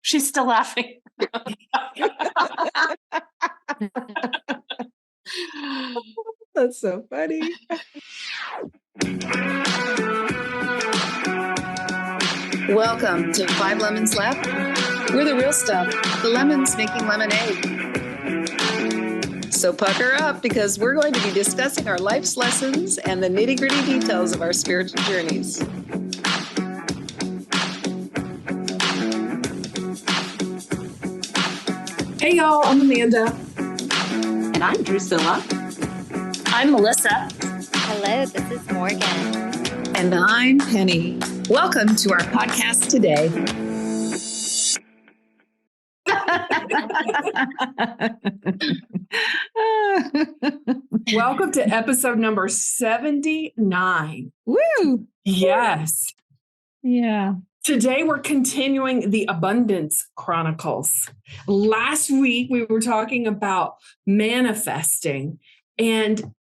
She's still laughing. That's so funny. Welcome to 5 Lemons Left. We're the real stuff, the lemons making lemonade. So pucker up, because we're going to be discussing our life's lessons and the nitty-gritty details of our spiritual journeys. Hey y'all, I'm Amanda. And I'm Drusilla. I'm Melissa. Hello, this is Morgan. And I'm Penny. Welcome to our podcast today. Welcome to episode number 79. Woo! Yes. Yeah. Today we're continuing the Abundance Chronicles. Last week we were talking about manifesting, and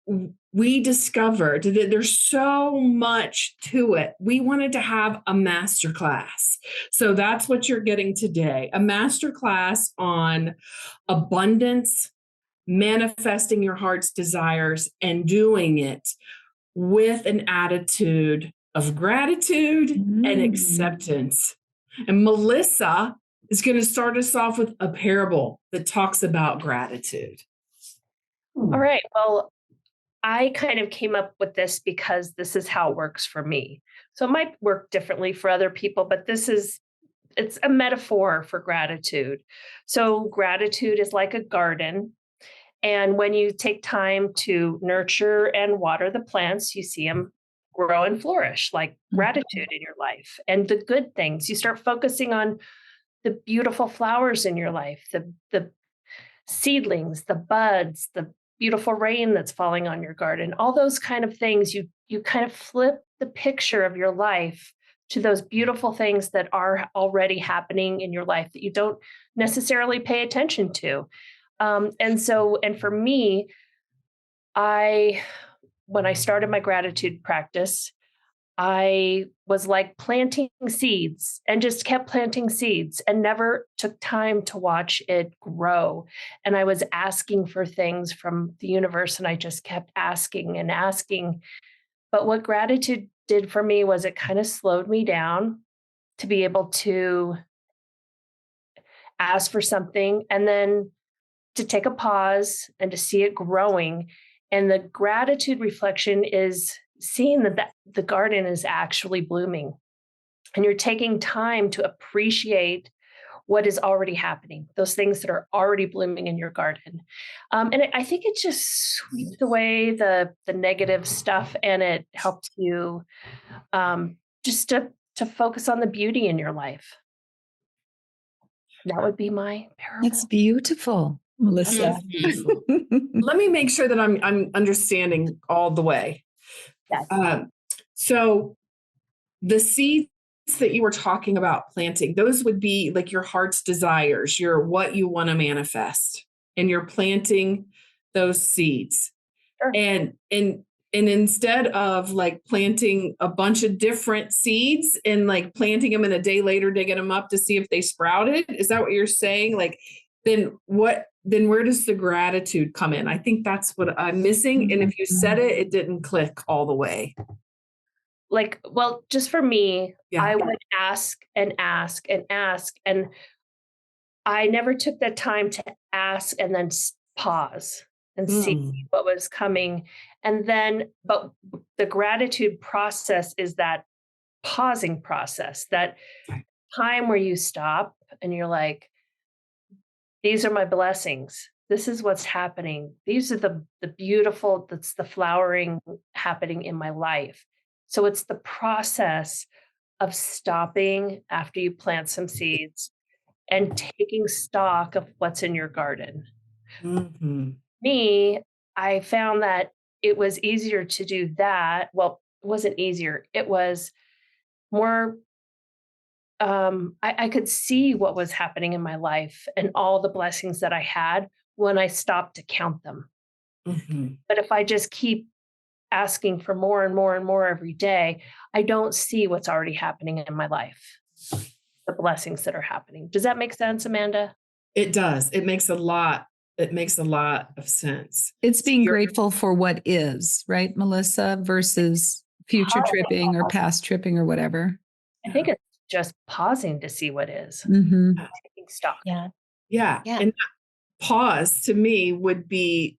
we discovered that there's so much to it. We wanted to have a masterclass. So that's what you're getting today, a masterclass on abundance, manifesting your heart's desires, and doing it with an attitude of gratitude and acceptance. And Melissa is going to start us off with a parable that talks about gratitude. All right. Well, I kind of came up with this because this is how it works for me. So it might work differently for other people, but it's a metaphor for gratitude. So gratitude is like a garden. And when you take time to nurture and water the plants, you see them grow and flourish, like gratitude in your life. And the good things, you start focusing on the beautiful flowers in your life, the seedlings, the buds, the beautiful rain that's falling on your garden, all those kind of things. You kind of flip the picture of your life to those beautiful things that are already happening in your life that you don't necessarily pay attention to. And for me, when I started my gratitude practice, I was like planting seeds and just kept planting seeds and never took time to watch it grow. And I was asking for things from the universe, and I just kept asking and asking. But what gratitude did for me was it kind of slowed me down to be able to ask for something and then to take a pause and to see it growing. And the gratitude reflection is seeing that the garden is actually blooming, and you're taking time to appreciate what is already happening, those things that are already blooming in your garden. I think it just sweeps away the negative stuff, and it helps you just to focus on the beauty in your life. That would be my parable. It's beautiful, Melissa. Beautiful. Let me make sure that I'm understanding all the way. Yes. So the seeds that you were talking about planting, those would be like your heart's desires, what you want to manifest, and you're planting those seeds. Sure. And instead of like planting a bunch of different seeds and like planting them and a day later digging them up to see if they sprouted, is that what you're saying? Like, then where does the gratitude come in? I think that's what I'm missing. And if you said it, it didn't click all the way. Like, well, just for me, Yeah. I would ask and ask and ask. And I never took the time to ask and then pause and see what was coming. But the gratitude process is that pausing process, that time where you stop and you're like, these are my blessings. This is what's happening. These are the beautiful, that's the flowering happening in my life. So it's the process of stopping after you plant some seeds and taking stock of what's in your garden. Mm-hmm. Me, I found that it was easier to do that. Well, it wasn't easier. It was more I could see what was happening in my life and all the blessings that I had when I stopped to count them. Mm-hmm. But if I just keep asking for more and more and more every day, I don't see what's already happening in my life. the blessings that are happening. Does that make sense, Amanda? It does. It makes a lot of sense. It's being grateful for what is, right, Melissa, versus future tripping or past tripping or whatever. I think it's just pausing to see what is. Mm-hmm. Taking stock. Yeah. Yeah. And pause to me would be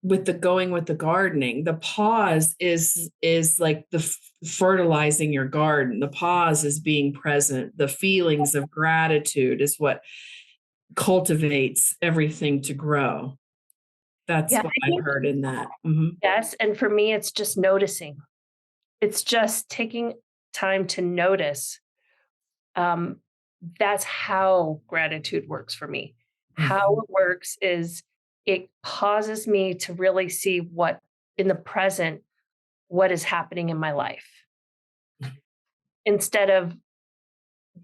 with the going with the gardening. The pause is like the fertilizing your garden. The pause is being present. The feelings of gratitude is what cultivates everything to grow. That's what I've heard in that. Mm-hmm. Yes. And for me, it's just noticing. It's just taking time to notice. That's how gratitude works for me. Mm-hmm. How it works is it pauses me to really see what in the present, what is happening in my life. Instead of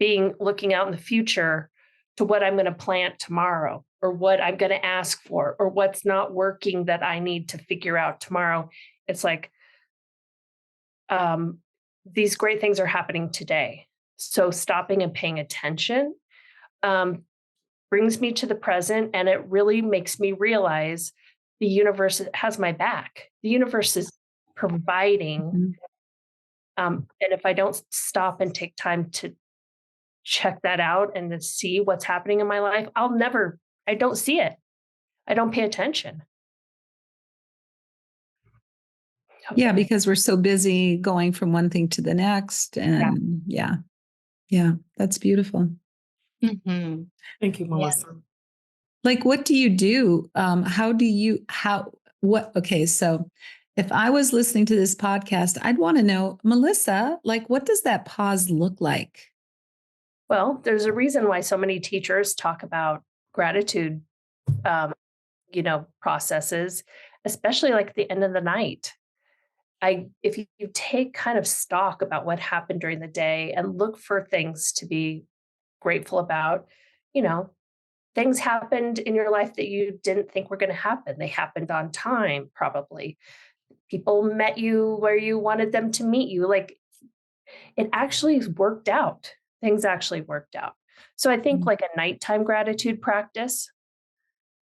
looking out in the future to what I'm going to plant tomorrow or what I'm going to ask for or what's not working that I need to figure out tomorrow. It's like, these great things are happening today. So stopping and paying attention brings me to the present, and it really makes me realize the universe has my back. The universe is providing. And if I don't stop and take time to check that out and to see what's happening in my life, I don't see it. I don't pay attention. Yeah, because we're so busy going from one thing to the next. And yeah, that's beautiful. Mm-hmm. Thank you, Melissa. Yeah. Like, what do you do? Okay, so if I was listening to this podcast, I'd want to know, Melissa, like, what does that pause look like? Well, there's a reason why so many teachers talk about gratitude, processes, especially like at the end of the night. If you take kind of stock about what happened during the day and look for things to be grateful about, things happened in your life that you didn't think were going to happen. They happened on time, probably. People met you where you wanted them to meet you. Like, it actually worked out. Things actually worked out. So I think like a nighttime gratitude practice.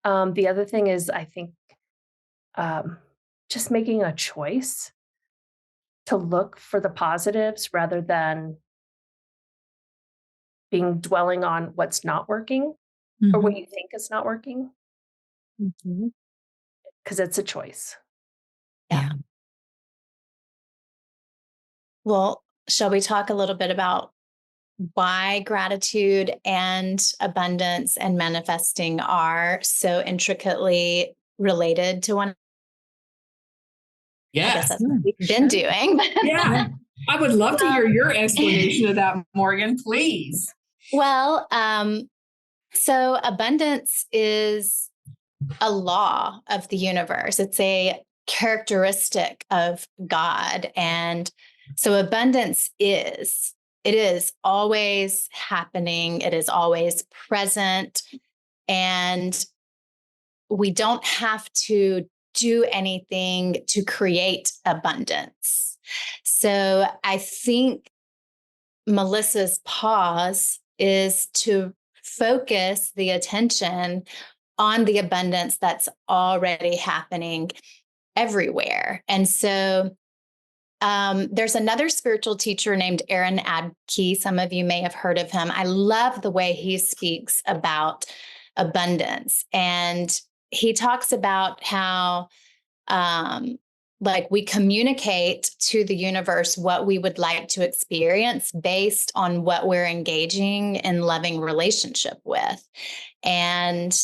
The other thing is, I think just making a choice to look for the positives rather than dwelling on what's not working or what you think is not working. Because it's a choice. Yeah. Well, shall we talk a little bit about why gratitude and abundance and manifesting are so intricately related to one? Yes. I guess that's what we've been doing. Yeah. I would love to hear your explanation of that, Morgan, please. Well, so abundance is a law of the universe. It's a characteristic of God. And so abundance it is always happening. It is always present. And we don't have to do anything to create abundance. So I think Melissa's pause is to focus the attention on the abundance that's already happening everywhere. And so there's another spiritual teacher named Aaron Abke. Some of you may have heard of him. I love the way he speaks about abundance. And he talks about how like we communicate to the universe what we would like to experience based on what we're engaging in loving relationship with. And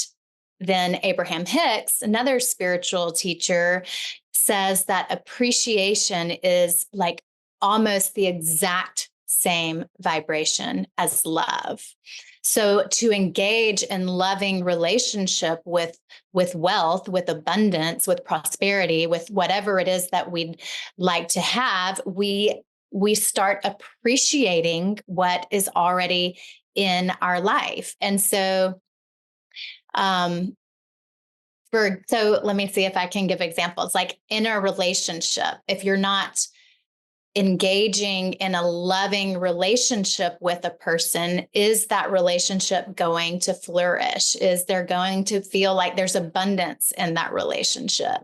then Abraham Hicks, another spiritual teacher, says that appreciation is like almost the exact same vibration as love. So to engage in loving relationship with wealth, with abundance, with prosperity, with whatever it is that we'd like to have, we start appreciating what is already in our life. And so so let me see if I can give examples. Like in a relationship, if you're not engaging in a loving relationship with a person, is that relationship going to flourish? Is there going to feel like there's abundance in that relationship?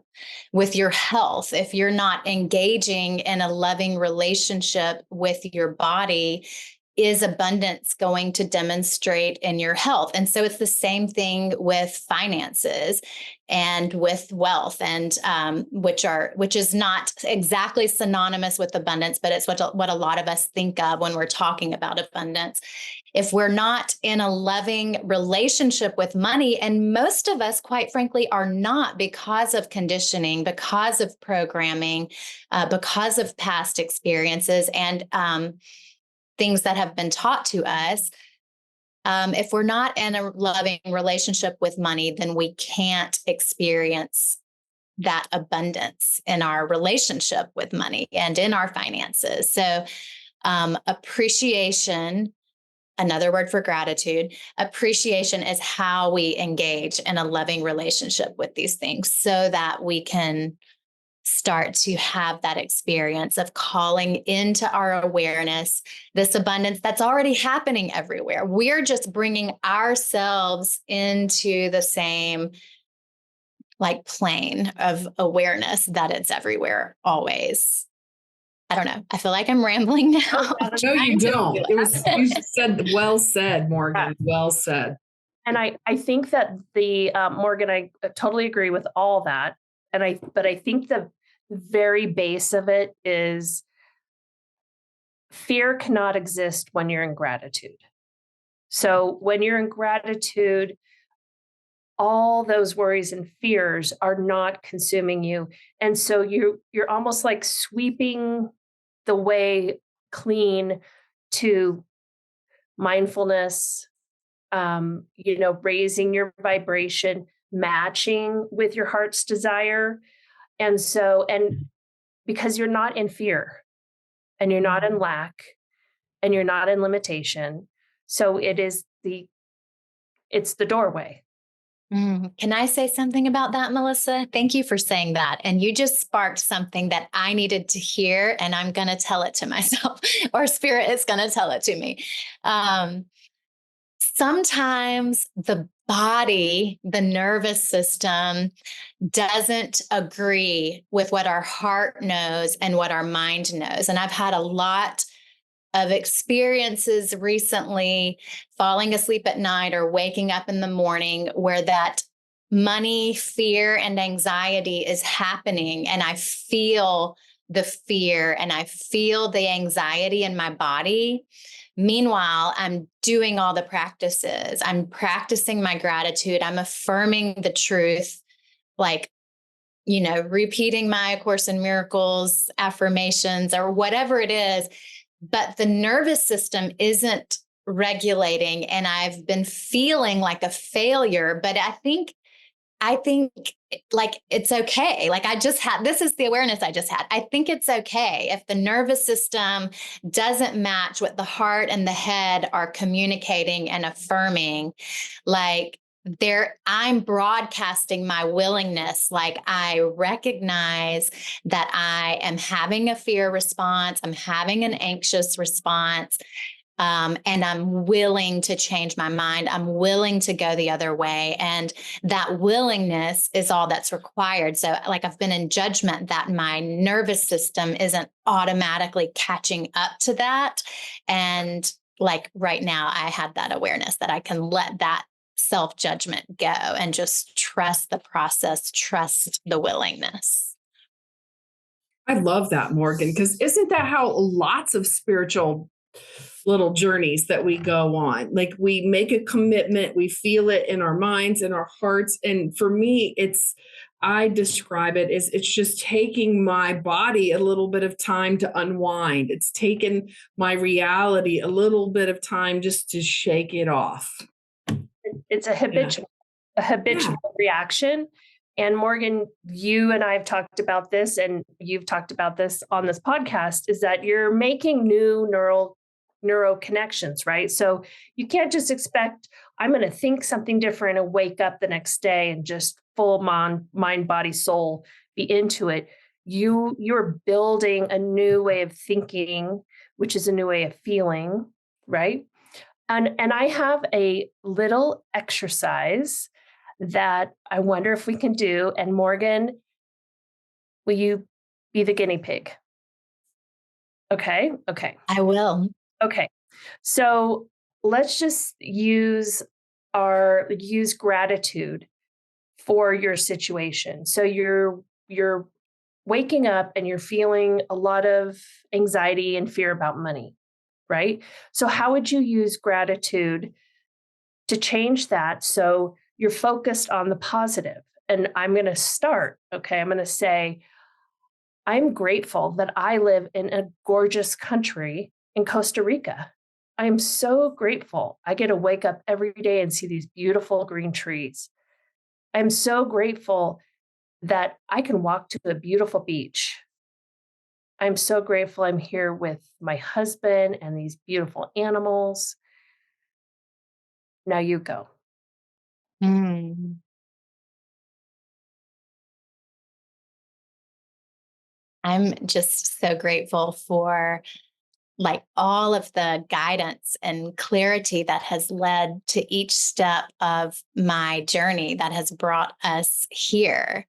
With your health, if you're not engaging in a loving relationship with your body, is abundance going to demonstrate in your health? And so it's the same thing with finances and with wealth, and which is not exactly synonymous with abundance, but it's what a lot of us think of when we're talking about abundance. If we're not in a loving relationship with money, and most of us, quite frankly, are not, because of conditioning, because of programming, because of past experiences, and things that have been taught to us. If we're not in a loving relationship with money, then we can't experience that abundance in our relationship with money and in our finances. So appreciation, another word for gratitude, appreciation is how we engage in a loving relationship with these things so that we can start to have that experience of calling into our awareness this abundance that's already happening everywhere. We're just bringing ourselves into the same plane of awareness that it's everywhere always. I don't know. I feel like I'm rambling now. No, you don't. You said, well said, Morgan. Well said. And I think that Morgan, I totally agree with all that. But I think the very base of it is fear cannot exist when you're in gratitude. So when you're in gratitude, all those worries and fears are not consuming you. And so you're almost like sweeping the way clean to mindfulness, raising your vibration, matching with your heart's desire. And because you're not in fear, and you're not in lack, and you're not in limitation. So it's the doorway. Can I say something about that, Melissa? Thank you for saying that. And you just sparked something that I needed to hear, and I'm going to tell it to myself, or Spirit is going to tell it to me. Sometimes the body, the nervous system, doesn't agree with what our heart knows and what our mind knows. And I've had a lot of experiences recently, falling asleep at night or waking up in the morning, where that money, fear, and anxiety is happening. And I feel the fear and I feel the anxiety in my body. Meanwhile, I'm doing all the practices. I'm practicing my gratitude. I'm affirming the truth, repeating my A Course in Miracles affirmations or whatever it is. But the nervous system isn't regulating, and I've been feeling like a failure. But I think it's okay. This is the awareness I just had. I think it's okay if the nervous system doesn't match what the heart and the head are communicating and affirming. I'm broadcasting my willingness. I recognize that I am having a fear response. I'm having an anxious response. And I'm willing to change my mind. I'm willing to go the other way. And that willingness is all that's required. So I've been in judgment that my nervous system isn't automatically catching up to that. And right now I had that awareness that I can let that self-judgment go and just trust the process, trust the willingness. I love that, Morgan, because isn't that how lots of spiritual little journeys that we go on? We make a commitment, we feel it in our minds and our hearts. And for me, I describe it as it's just taking my body a little bit of time to unwind. It's taken my reality a little bit of time just to shake it off. It's a habitual reaction. And Morgan, you and I have talked about this, and you've talked about this on this podcast, is that you're making new neuro connections, right? So you can't just expect, I'm going to think something different and wake up the next day and just full mind, body, soul, be into it. You're building a new way of thinking, which is a new way of feeling, right? And I have a little exercise that I wonder if we can do. And Morgan, will you be the guinea pig? Okay. Okay. I will. Okay. So let's just use gratitude for your situation. So you're waking up and you're feeling a lot of anxiety and fear about money, right? So how would you use gratitude to change that so you're focused on the positive? And I'm going to start, okay? I'm going to say, I'm grateful that I live in a gorgeous country in Costa Rica. I am so grateful. I get to wake up every day and see these beautiful green trees. I'm so grateful that I can walk to a beautiful beach. I'm so grateful I'm here with my husband and these beautiful animals. Now you go. Mm. I'm just so grateful for like all of the guidance and clarity that has led to each step of my journey that has brought us here.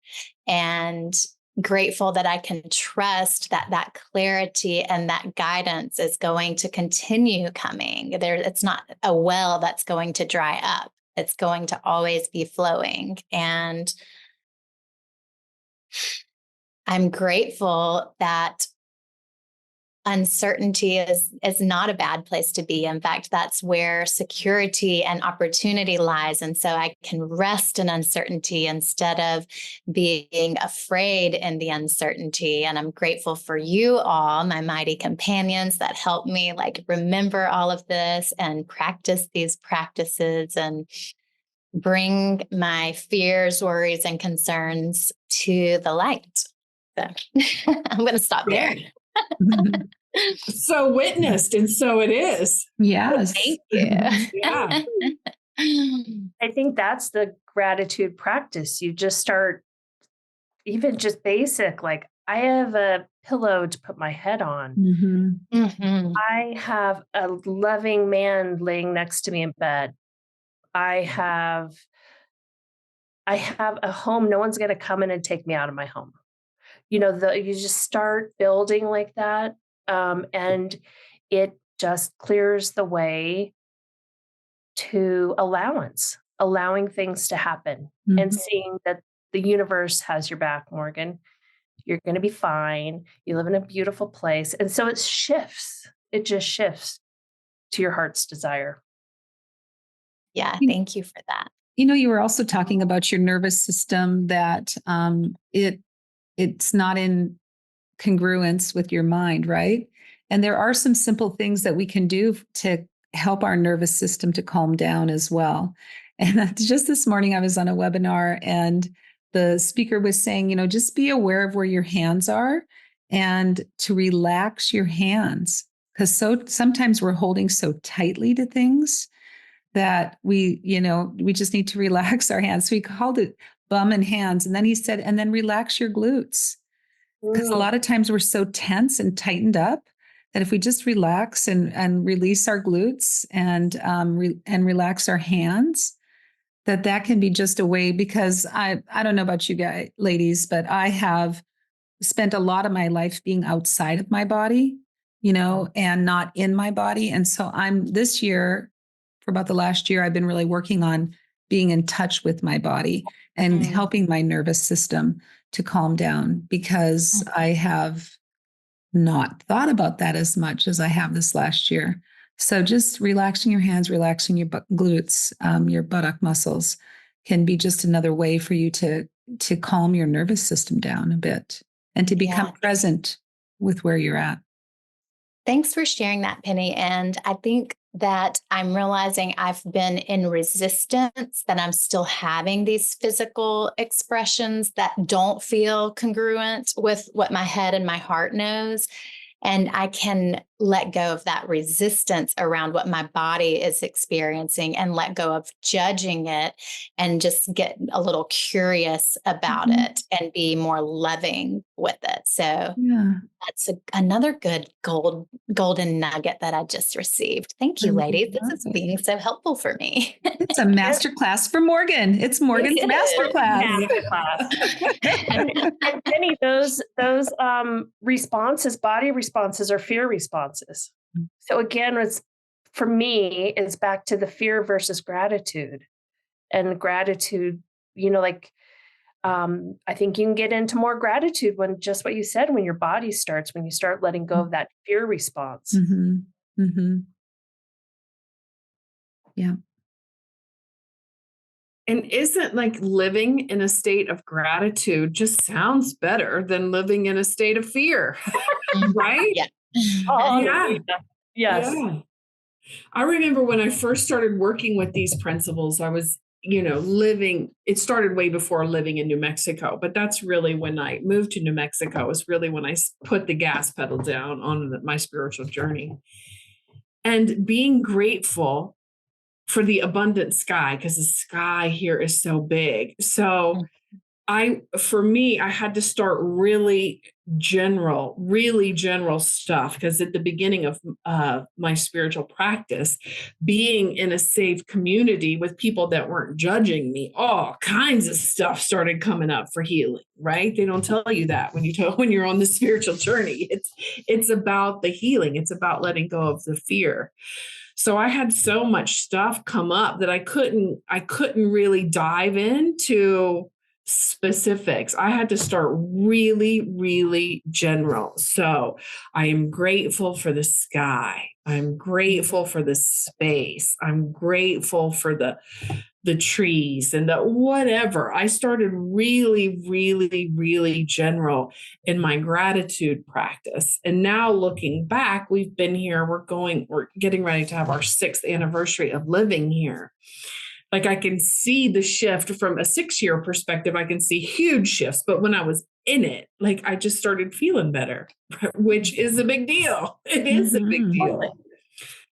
And grateful that I can trust that that clarity and that guidance is going to continue coming. It's not a well that's going to dry up. It's going to always be flowing. And I'm grateful that uncertainty is not a bad place to be. In fact, that's where security and opportunity lies. And so I can rest in uncertainty instead of being afraid in the uncertainty. And I'm grateful for you all, my mighty companions that help me like remember all of this and practice these practices and bring my fears, worries, and concerns to the light. So I'm going to stop there. So witnessed, and so it is. Yes. Thank you. Yeah. I think that's the gratitude practice. You just start, even just basic, like I have a pillow to put my head on. Mm-hmm. Mm-hmm. I have a loving man laying next to me in bed. I have a home. No one's going to come in and take me out of my home. You just start building like that. And it just clears the way to allowing things to happen and seeing that the universe has your back, Morgan. You're going to be fine. You live in a beautiful place. And so it shifts. It just shifts to your heart's desire. Yeah, thank you for that. You were also talking about your nervous system, that it's not in congruence with your mind, right? And there are some simple things that we can do to help our nervous system to calm down as well. And just this morning, I was on a webinar and the speaker was saying, just be aware of where your hands are and to relax your hands. Because sometimes we're holding so tightly to things that we just need to relax our hands. So he called it bum and hands. And then he said, and then relax your glutes. Because a lot of times we're so tense and tightened up that if we just relax and release our glutes and relax our hands, that can be just a way. Because I don't know about you guys, ladies, but I have spent a lot of my life being outside of my body, and not in my body. And so this year, for about the last year, I've been really working on being in touch with my body and helping my nervous system to calm down, because I have not thought about that as much as I have this last year. So just relaxing your hands, relaxing your glutes, your buttock muscles can be just another way for you to calm your nervous system down a bit and to become present with where you're at. Thanks for sharing that, Penny. And I think that I'm realizing I've been in resistance, that I'm still having these physical expressions that don't feel congruent with what my head and my heart knows. And I can let go of that resistance around what my body is experiencing and let go of judging it and just get a little curious about it and be more loving with it. So Yeah. that's another good golden nugget that I just received. Thank you, I ladies. This love is it. being so helpful for me. It's a master class for Morgan. It's Morgan's It master is. class. And Jenny, those responses, body responses, are fear responses. So again, for me, it's back to the fear versus gratitude. And gratitude, I think you can get into more gratitude when, just what you said, when your body starts, when you start letting go of that fear response. Mm-hmm. Mm-hmm. Yeah. And isn't like living in a state of gratitude just sounds better than living in a state of fear, right? Yeah. Oh, Yeah. yes. Yeah. I remember when I first started working with these principles, I was, living, it started way before living in New Mexico, but that's really when I moved to New Mexico, was really when I put the gas pedal down on my spiritual journey. And being grateful for the abundant sky, because the sky here is so big. So for me, I had to start really general stuff, because at the beginning of my spiritual practice, being in a safe community with people that weren't judging me, all kinds of stuff started coming up for healing, right? They don't tell you that when you're on the spiritual journey. It's about the healing. It's about letting go of the fear. So I had so much stuff come up that I couldn't really dive into specifics. I had to start really, really general. So I am grateful for the sky. I'm grateful for the space. I'm grateful for the trees and the whatever. I started really, really, really general in my gratitude practice. And now looking back, we've been here, we're getting ready to have our 6th anniversary of living here. Like, I can see the shift from a 6-year perspective. I can see huge shifts, but when I was in it, like, I just started feeling better, which is a big deal. It is a big deal.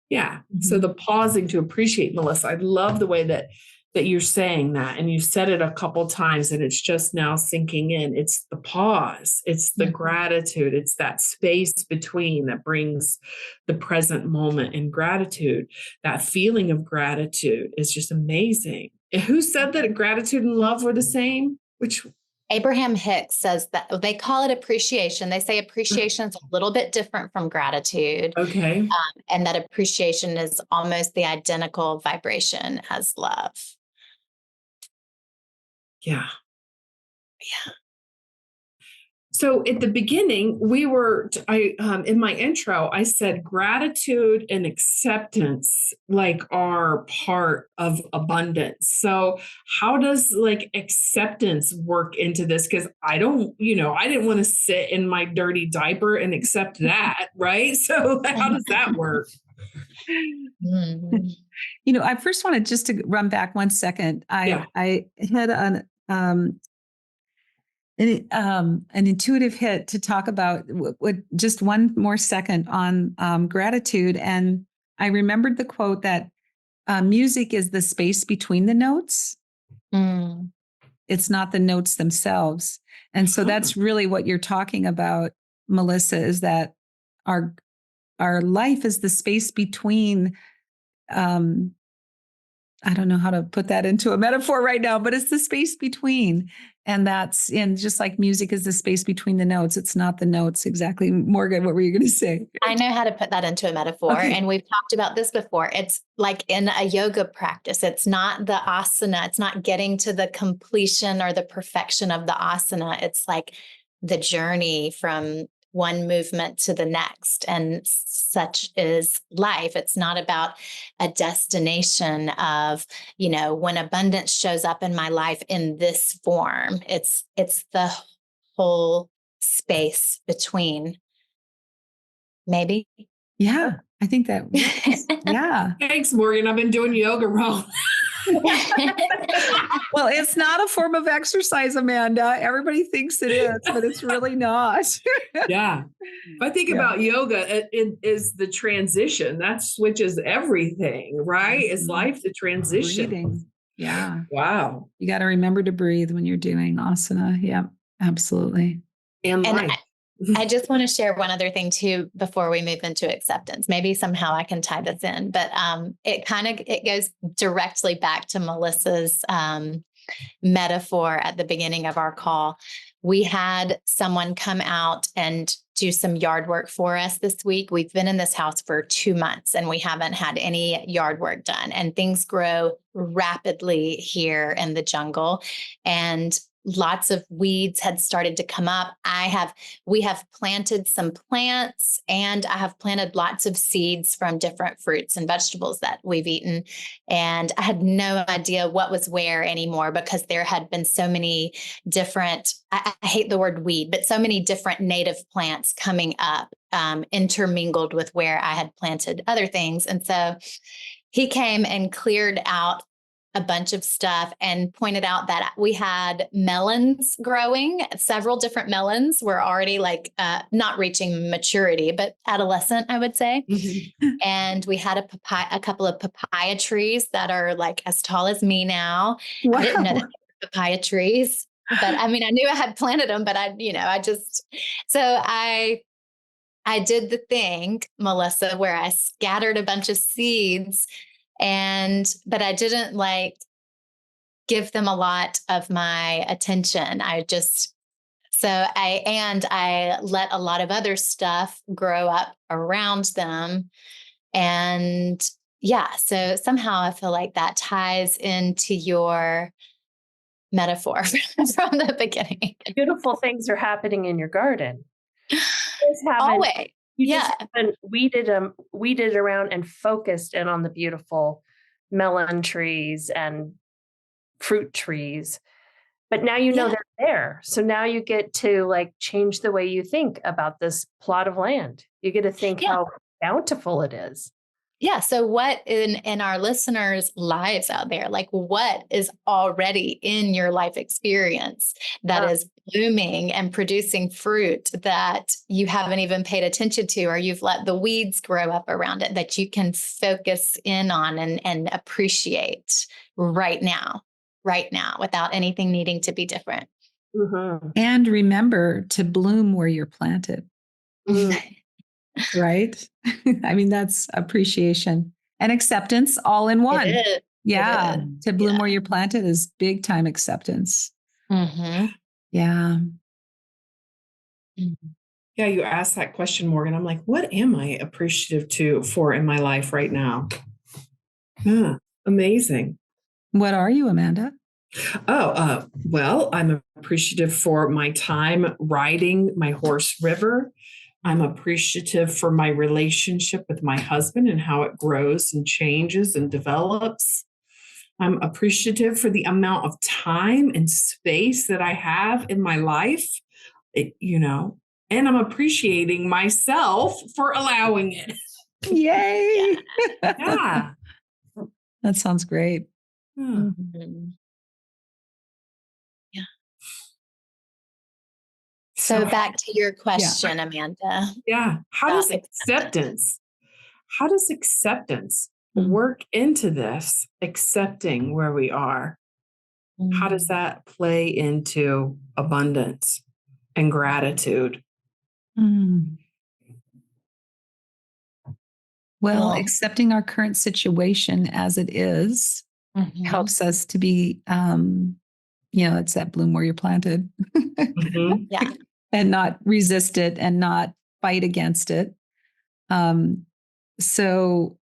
Yeah. So the pausing to appreciate, Melissa, I love the way that you're saying that, and you've said it a couple times, and it's just now sinking in. It's the pause, it's the gratitude, it's that space between that brings the present moment. And gratitude, that feeling of gratitude, is just amazing. And who said that gratitude and love were the same? Abraham Hicks says that they call it appreciation. They say appreciation is a little bit different from gratitude. Okay. And that appreciation is almost the identical vibration as love. Yeah. Yeah. So at the beginning, in my intro, I said gratitude and acceptance are part of abundance. So how does acceptance work into this? Because I didn't want to sit in my dirty diaper and accept that, right? So how does that work? I first wanted just to run back 1 second. I had an intuitive hit to talk about just one more second on gratitude. And I remembered the quote that music is the space between the notes. It's not the notes themselves. And so that's really what you're talking about, Melissa, is that our life is the space between, I don't know how to put that into a metaphor right now, but it's the space between. And just like music is the space between the notes, it's not the notes exactly. Morgan, what were you going to say? I know how to put that into a metaphor. Okay. And we've talked about this before. It's like in a yoga practice, it's not the asana. It's not getting to the completion or the perfection of the asana. It's like the journey from one movement to the next. And such is life. It's not about a destination of, when abundance shows up in my life in this form. It's the whole space between. Maybe. Yeah, I think that. Yeah. Thanks, Morgan. I've been doing yoga wrong. Well, it's not a form of exercise, Amanda. Everybody thinks it is, but it's really not. Yeah. If I think about yoga, it is the transition. That switches everything, right? Is life the transition? Breathing. Yeah. Wow. You got to remember to breathe when you're doing asana. Yeah, absolutely. And And life. I just want to share one other thing too before we move into acceptance. Maybe somehow I can tie this in, but it goes directly back to Melissa's metaphor at the beginning of our call. We had someone come out and do some yard work for us this week. We've been in this house for 2 months and we haven't had any yard work done, and things grow rapidly here in the jungle, and lots of weeds had started to come up. We have planted some plants, and I have planted lots of seeds from different fruits and vegetables that we've eaten. And I had no idea what was where anymore, because there had been so many different, I hate the word weed, but so many different native plants coming up, intermingled with where I had planted other things. And so he came and cleared out a bunch of stuff and pointed out that we had melons growing. Several different melons were already not reaching maturity, but adolescent, I would say. Mm-hmm. And we had a couple of papaya trees that are like as tall as me now. Wow. I didn't know that they were papaya trees, but I mean, I knew I had planted them, but I did the thing, Melissa, where I scattered a bunch of seeds, but I didn't give them a lot of my attention. I let a lot of other stuff grow up around them. And so somehow I feel like that ties into your metaphor from the beginning. Beautiful things are happening in your garden. Always. You just haven't weeded around and focused in on the beautiful melon trees and fruit trees. But now you know they're there. So now you get to change the way you think about this plot of land. You get to think how bountiful it is. Yeah. So what in our listeners' lives out there, what is already in your life experience that is blooming and producing fruit that you haven't even paid attention to, or you've let the weeds grow up around it, that you can focus in on and appreciate right now, without anything needing to be different. Mm-hmm. And remember to bloom where you're planted. Right? I mean, that's appreciation and acceptance all in one. It is. Yeah. It is. To bloom where you're planted is big time acceptance. Mm-hmm. Yeah. Yeah, you asked that question, Morgan. I'm like, what am I appreciative for in my life right now? Yeah, amazing. What are you, Amanda? Well, I'm appreciative for my time riding my horse River. I'm appreciative for my relationship with my husband and how it grows and changes and develops. I'm appreciative for the amount of time and space that I have in my life, and I'm appreciating myself for allowing it. Yay. Yeah. That sounds great. Mm-hmm. Yeah. So back to your question, Amanda. Yeah. How does acceptance work into this, accepting where we are? How does that play into abundance and gratitude? Well, accepting our current situation as it is helps us to be, it's that bloom where you're planted. Yeah. And not resist it and not fight against it. So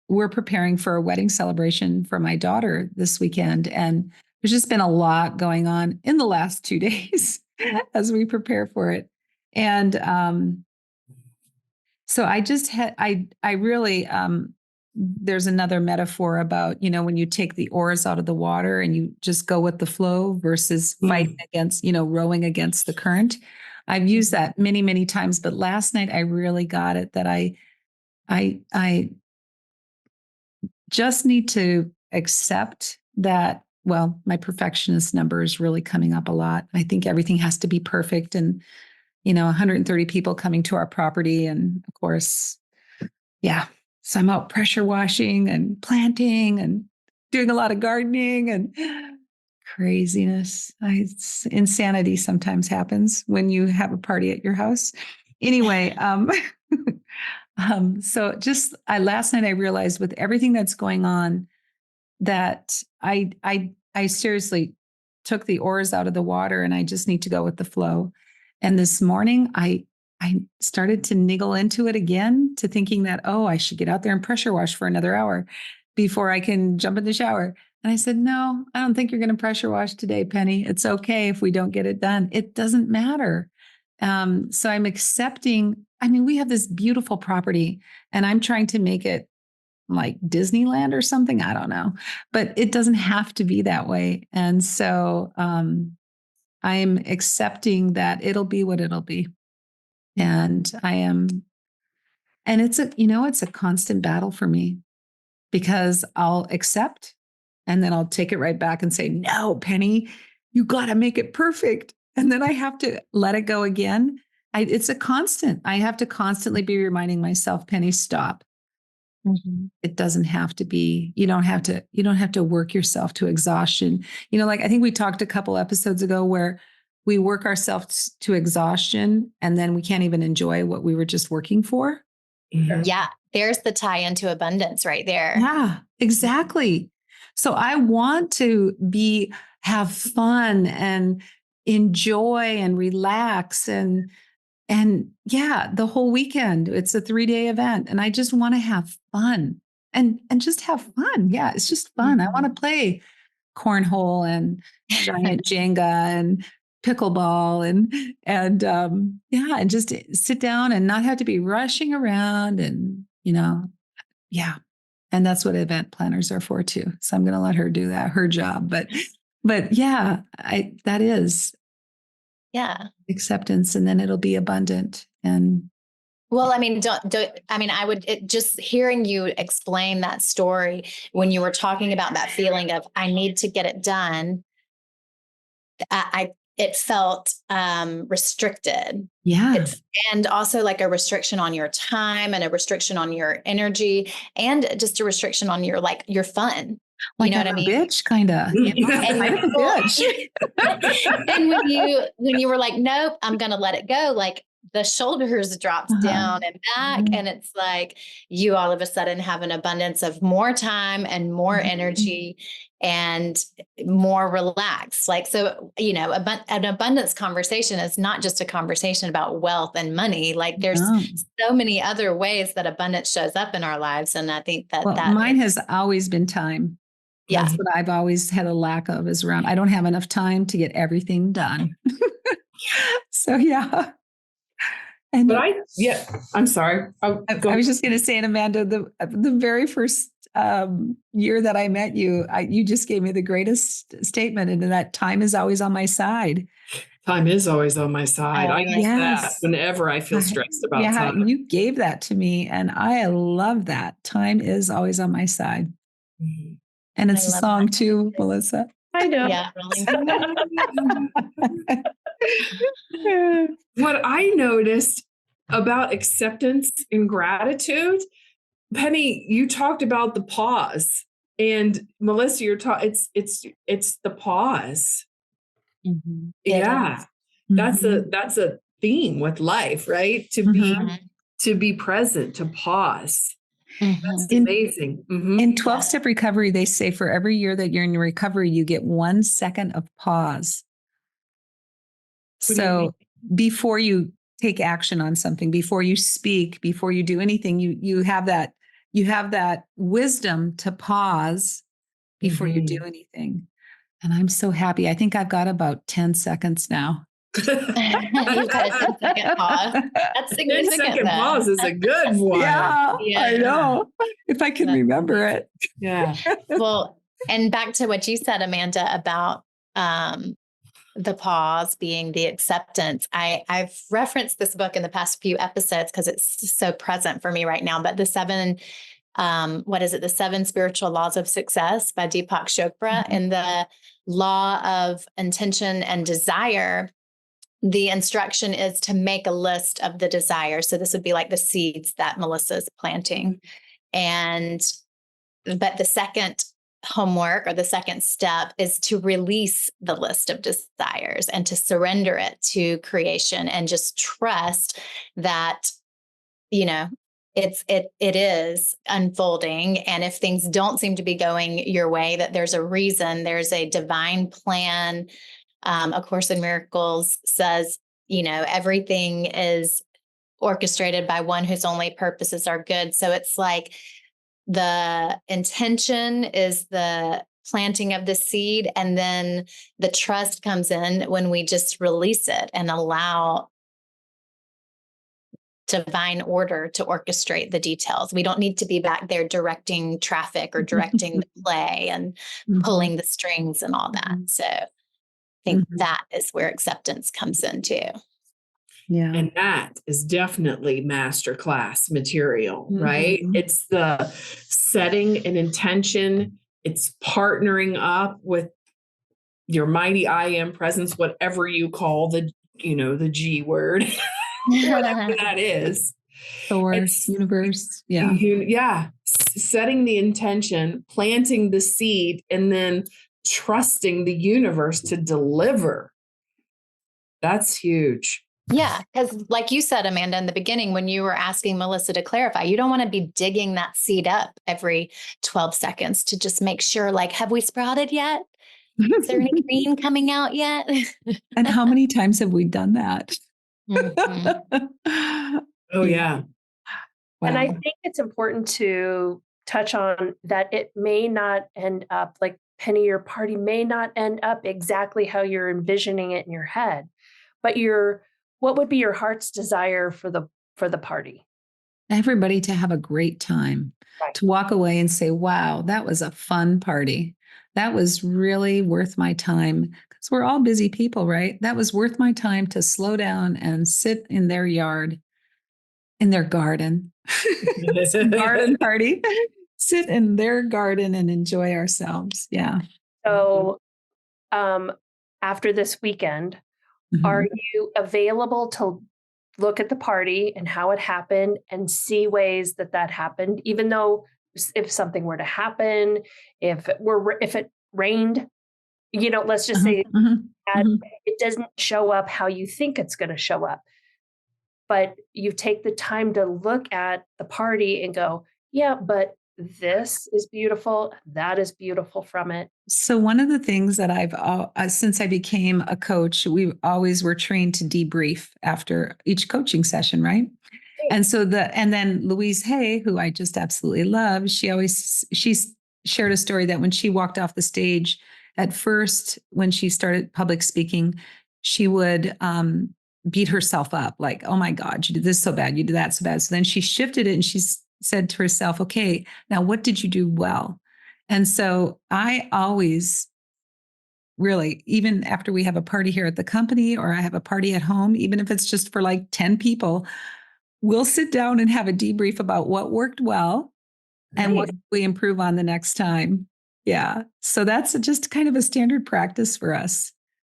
we're preparing for a wedding celebration for my daughter this weekend. And there's just been a lot going on in the last 2 days as we prepare for it. And so I just had, I really, there's another metaphor about, when you take the oars out of the water and you just go with the flow versus fighting against, rowing against the current. I've used that many, many times, but last night I really got it that I just need to accept that, well, my perfectionist number is really coming up a lot. I think everything has to be perfect and, 130 people coming to our property. And of course, so I'm out pressure washing and planting and doing a lot of gardening and craziness. Insanity sometimes happens when you have a party at your house. Anyway, so just last night I realized with everything that's going on that I seriously took the oars out of the water and I just need to go with the flow. And this morning I started to niggle into it again, to thinking that, oh, I should get out there and pressure wash for another hour before I can jump in the shower. And I said, no, I don't think you're going to pressure wash today, Penny. It's okay if we don't get it done. It doesn't matter. So I'm accepting. I mean, we have this beautiful property and I'm trying to make it like Disneyland or something. I don't know, but it doesn't have to be that way. And so I'm accepting that it'll be what it'll be. And and it's a constant battle for me, because I'll accept and then I'll take it right back and say, no, Penny, you got to make it perfect. And then I have to let it go again. It's a constant. I have to constantly be reminding myself, Penny, stop. Mm-hmm. It doesn't have to be, you don't have to work yourself to exhaustion. Like I think we talked a couple episodes ago where we work ourselves to exhaustion and then we can't even enjoy what we were just working for. Mm-hmm. Yeah. There's the tie into abundance right there. Yeah, exactly. So I want to have fun and enjoy and relax and yeah, the whole weekend. It's a 3-day event and I just want to have fun and just have fun. Yeah, it's just fun. I want to play cornhole and giant Jenga and pickleball and just sit down and not have to be rushing around and yeah. And that's what event planners are for too. So I'm going to let her do that, her job. But yeah, that is acceptance, and then it'll be abundant. And well, I mean, just hearing you explain that story when you were talking about that feeling of I need to get it done. It felt restricted. Yeah. And also like a restriction on your time and a restriction on your energy and just a restriction on your fun. Like, you know what I mean? Bitch, kind of. And when you were like, nope, I'm going to let it go. Like the shoulders dropped down and back. And it's like you all of a sudden have an abundance of more time and more energy and more relaxed. Like, so, an abundance conversation is not just a conversation about wealth and money. Like there's so many other ways that abundance shows up in our lives. And I think that mine has always been time. Yeah. That's what I've always had a lack of, is around. I don't have enough time to get everything done. So, yeah. And I'm sorry. I was just going to say, and Amanda, the very first year that I met you, you just gave me the greatest statement, and that time is always on my side. Time is always on my side. I use that whenever I feel stressed about time. You gave that to me, and I love that. Time is always on my side. Mm-hmm. And it's a song too, Melissa. I know. Yeah, really. What I noticed about acceptance and gratitude, Penny, you talked about the pause, and Melissa, it's the pause. Mm-hmm. Yeah, that's a theme with life, right? To be present, to pause. That's amazing. In 12-step recovery, they say for every year that you're in recovery, you get 1 second of pause. So before you take action on something, before you speak, before you do anything, you have that wisdom to pause before you do anything. And I'm so happy. I think I've got about 10 seconds now. You've got a 10-second pause. That's significant. 10-second pause is a good one. Yeah, I know. If I can remember it. Yeah. Well, and back to what you said, Amanda, about the pause being the acceptance. I've referenced this book in the past few episodes because it's so present for me right now. But the 7 Spiritual Laws of Success by Deepak Chopra, and the law of intention and desire. The instruction is to make a list of the desires. So this would be like the seeds that Melissa's planting. But the second homework, or the second step, is to release the list of desires and to surrender it to creation and just trust that, it is unfolding. And if things don't seem to be going your way, that there's a reason, there's a divine plan. A Course in Miracles says, everything is orchestrated by one whose only purposes are good. So it's like the intention is the planting of the seed, and then the trust comes in when we just release it and allow divine order to orchestrate the details. We don't need to be back there directing traffic or directing the play and pulling the strings and all that. So I think that is where acceptance comes in too. Yeah. And that is definitely masterclass material, right? It's the setting an intention. It's partnering up with your mighty I am presence, whatever you call the G word, whatever that is. Source, universe. Yeah. Setting the intention, planting the seed, and then trusting the universe to deliver. That's huge. Yeah, because like you said, Amanda, in the beginning, when you were asking Melissa to clarify, you don't want to be digging that seed up every 12 seconds to just make sure, like, have we sprouted yet? Is there any green coming out yet? And how many times have we done that? Oh, yeah. Wow. And I think it's important to touch on that it may not end up, like Penny, your party may not end up exactly how you're envisioning it in your head, but what would be your heart's desire for the party? Everybody to have a great time, right. To walk away and say, wow, that was a fun party. That was really worth my time, because we're all busy people, right? That was worth my time to slow down and sit in their yard, in their garden. It's a garden party. Sit in their garden and enjoy ourselves. Yeah. So after this weekend, are you available to look at the party and how it happened and see ways that happened, even though if something were to happen, if it rained, let's just say that it doesn't show up how you think it's going to show up, but you take the time to look at the party and go, yeah, but this is beautiful. That is beautiful from it. So one of the things that I've, since I became a coach, we always were trained to debrief after each coaching session, right? And so and then Louise Hay, who I just absolutely love, she shared a story that when she walked off the stage, at first, when she started public speaking, she would beat herself up like, oh my God, you did this so bad, you did that so bad. So then she shifted it and she's said to herself, okay, now what did you do well? And so I always really, even after we have a party here at the company or I have a party at home, even if it's just for like 10 people, we'll sit down and have a debrief about what worked well and what we improve on the next time. Yeah. So that's just kind of a standard practice for us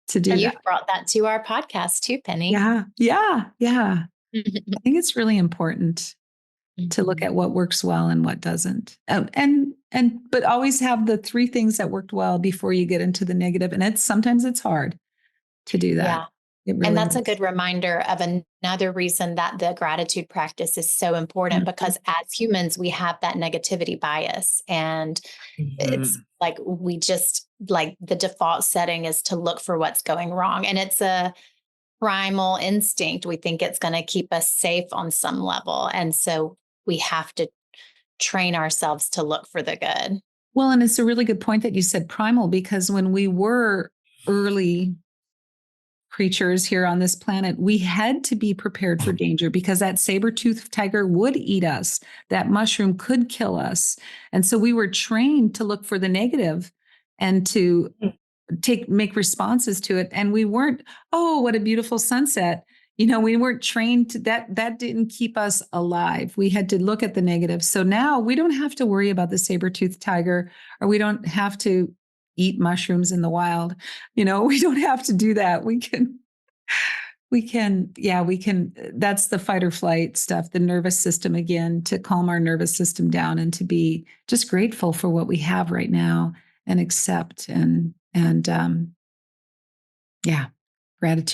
to do. And you've brought that to our podcast too, Penny. Yeah. I think it's really important to look at what works well and what doesn't. But always have the 3 things that worked well before you get into the negative. And sometimes it's hard to do that. Yeah. Really and that's a good reminder of another reason that the gratitude practice is so important, because as humans, we have that negativity bias. And it's like, we just like the default setting is to look for what's going wrong. And it's a primal instinct. We think it's going to keep us safe on some level. And so we have to train ourselves to look for the good. Well, and it's a really good point that you said primal, because when we were early creatures here on this planet, we had to be prepared for danger, because that saber-toothed tiger would eat us. That mushroom could kill us. And so we were trained to look for the negative and to make responses to it. And we weren't, oh, what a beautiful sunset. We weren't trained to that didn't keep us alive. We had to look at the negative. So now we don't have to worry about the saber-toothed tiger, or we don't have to eat mushrooms in the wild. We don't have to do that. We That's the fight or flight stuff, the nervous system again, to calm our nervous system down and to be just grateful for what we have right now and accept gratitude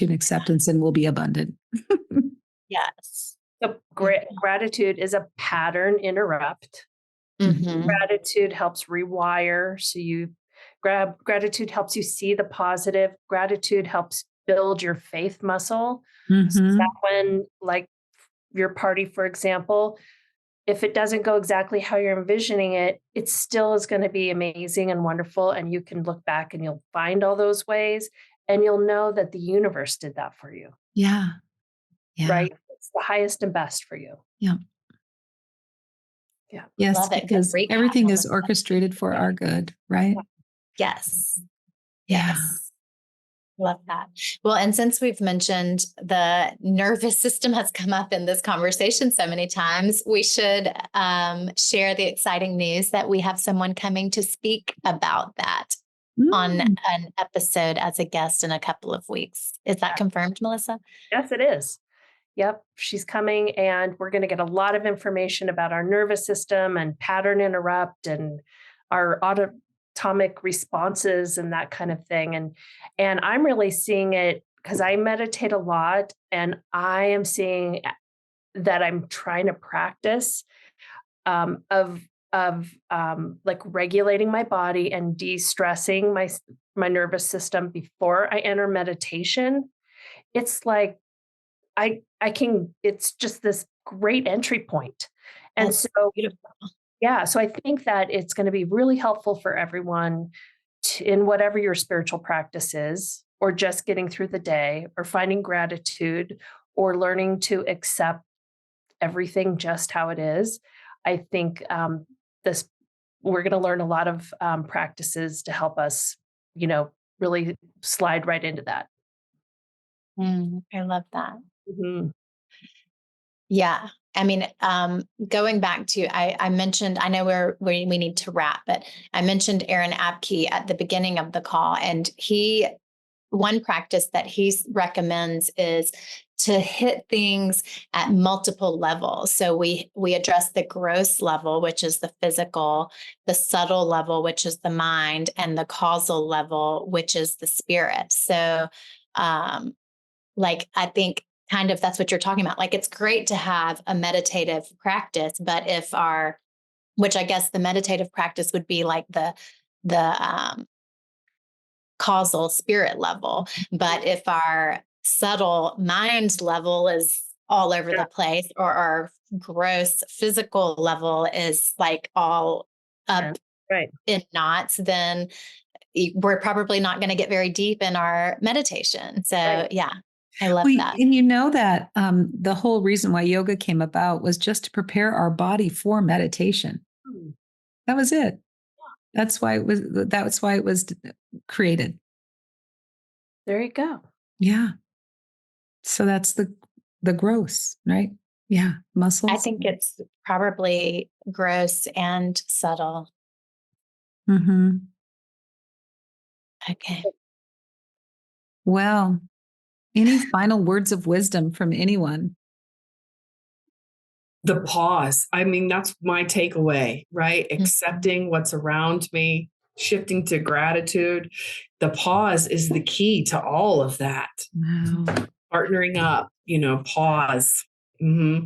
and acceptance, and we'll be abundant. Yes. So gratitude is a pattern interrupt. Mhm. Gratitude helps rewire. So gratitude helps you see the positive. Gratitude helps build your faith muscle. So that when, like your party, for example, if it doesn't go exactly how you're envisioning it, it still is going to be amazing and wonderful. And you can look back and you'll find all those ways and you'll know that the universe did that for you. Yeah. Yeah. Right? It's the highest and best for you. Yeah. Yeah. Yes, Love it. Good because recap, everything is Melissa. orchestrated for our good, right? Yes. Yeah. Yes. Love that. Well, and since we've mentioned the nervous system has come up in this conversation so many times, we should share the exciting news that we have someone coming to speak about that on an episode as a guest in a couple of weeks. Is that confirmed, Melissa? Yes, it is. Yep, she's coming, and we're going to get a lot of information about our nervous system and pattern interrupt and our autonomic responses and that kind of thing. And I'm really seeing it because I meditate a lot, and I am seeing that I'm trying to practice of like regulating my body and de-stressing my nervous system before I enter meditation. It's like it's just this great entry point. And That's so, beautiful. yeah, so I think that it's going to be really helpful for everyone in whatever your spiritual practice is, or just getting through the day, or finding gratitude, or learning to accept everything just how it is. I think we're going to learn a lot of practices to help us, really slide right into that. I love that. Mm-hmm. Yeah. I mean, going back to, I mentioned, I know we need to wrap, but I mentioned Aaron Abke at the beginning of the call, and one practice that he recommends is to hit things at multiple levels. So we address the gross level, which is the physical, the subtle level, which is the mind, and the causal level, which is the spirit. So, I think kind of that's what you're talking about. Like, it's great to have a meditative practice, but which I guess the meditative practice would be like the causal spirit level. But if our subtle mind level is all over the place, or our gross physical level is like all up in knots, then we're probably not going to get very deep in our meditation. So yeah, I love that. And you know that the whole reason why yoga came about was just to prepare our body for meditation. That was it. That's why it was created. There you go. Yeah. So that's the gross, right? Yeah. Muscles. I think it's probably gross and subtle. Mm-hmm. Okay. Well, any final words of wisdom from anyone? The pause. I mean, that's my takeaway, right? Mm-hmm. Accepting what's around me, shifting to gratitude. The pause is the key to all of that. Wow. Partnering up, pause. Mm-hmm.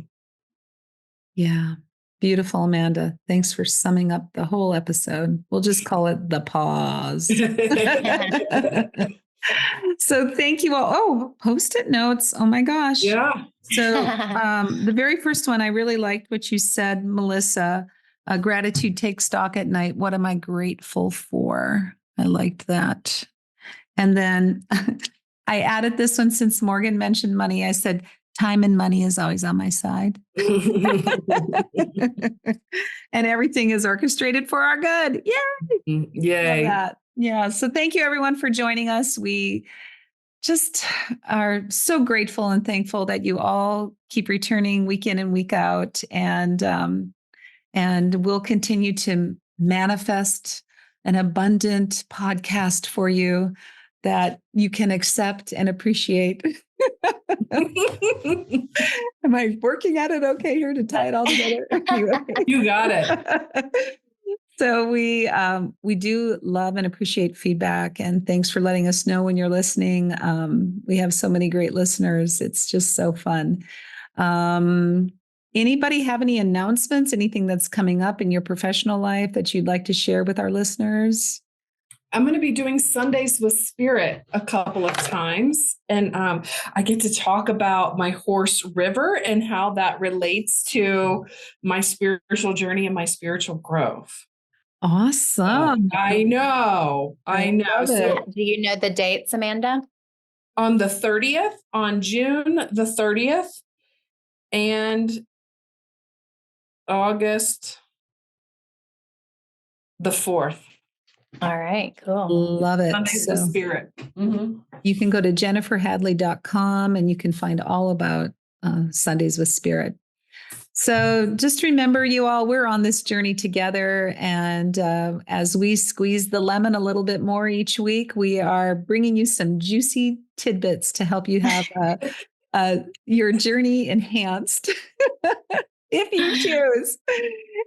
Yeah. Beautiful, Amanda. Thanks for summing up the whole episode. We'll just call it the pause. So thank you all. Oh, Post-it notes. Oh my gosh. Yeah. So the very first one, I really liked what you said, Melissa. Gratitude takes stock at night. What am I grateful for? I liked that. And then I added this one since Morgan mentioned money. I said, time and money is always on my side. And everything is orchestrated for our good. Yay. Yay. Love that. Yeah. So thank you everyone for joining us. We just are so grateful and thankful that you all keep returning week in and week out. And we'll continue to manifest an abundant podcast for you that you can accept and appreciate. Am I working at it okay here to tie it all together? Anyway. You got it. So we do love and appreciate feedback, and thanks for letting us know when you're listening. We have so many great listeners. It's just so fun. Anybody have any announcements, anything that's coming up in your professional life that you'd like to share with our listeners? I'm going to be doing Sundays with Spirit a couple of times. And I get to talk about my horse River and how that relates to my spiritual journey and my spiritual growth. Awesome. I know. So Do you know the dates, Amanda? on the 30th, on June the 30th, and August the 4th. All right, cool. Love it. Sundays with Spirit. Mm-hmm. You can go to jenniferhadley.com and you can find all about Sundays with Spirit. So just remember, you all, we're on this journey together. And as we squeeze the lemon a little bit more each week, we are bringing you some juicy tidbits to help you have your journey enhanced if you choose.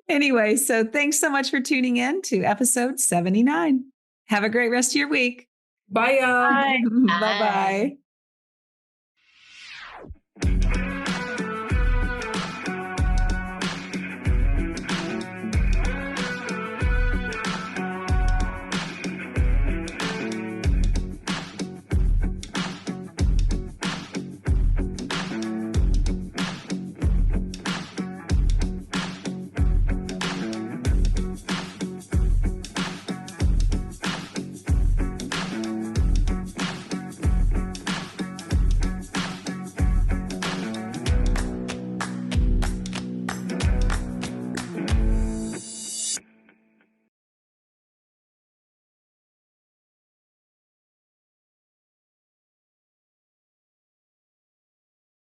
Anyway, so thanks so much for tuning in to episode 79. Have a great rest of your week. Bye, y'all. Bye. Bye-bye.